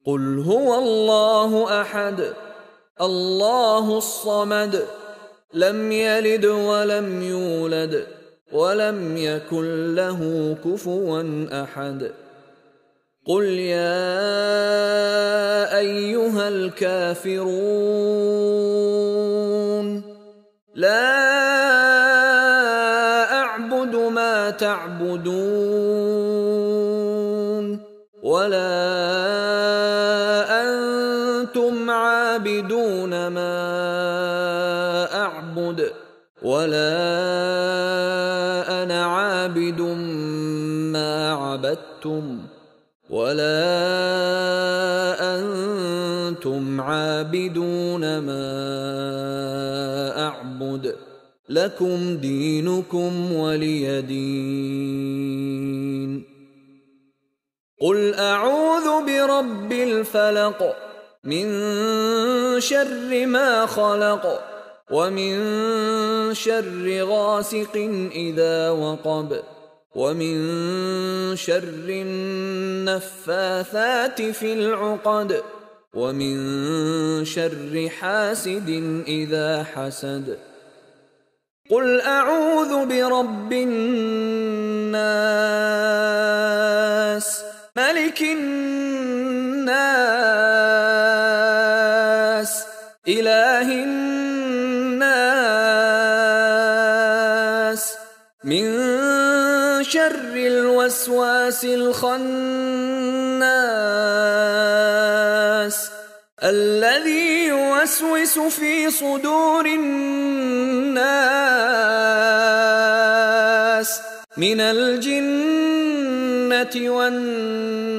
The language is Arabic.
قل هو الله أحد الله الصمد لم يلد ولم يولد ولم يكن له كفوا أحد قل يا أيها الكافرون لا أعبد ما تعبدون ولا أنتم عابدون ما أعبد ولا أنا عابد ما عبدتم ولا أنتم عابدون ما أعبد لكم دينكم ولي دين قل أعوذ برب الفلق من شر ما خلق ومن شر غاسق إذا وقب ومن شر النفاثات في العقد ومن شر حاسد إذا حسد قل أعوذ برب الناس ملك الناس إله الناس من شر الوسواس الخناس الذي يوسوس في صدور الناس من الجنة والناس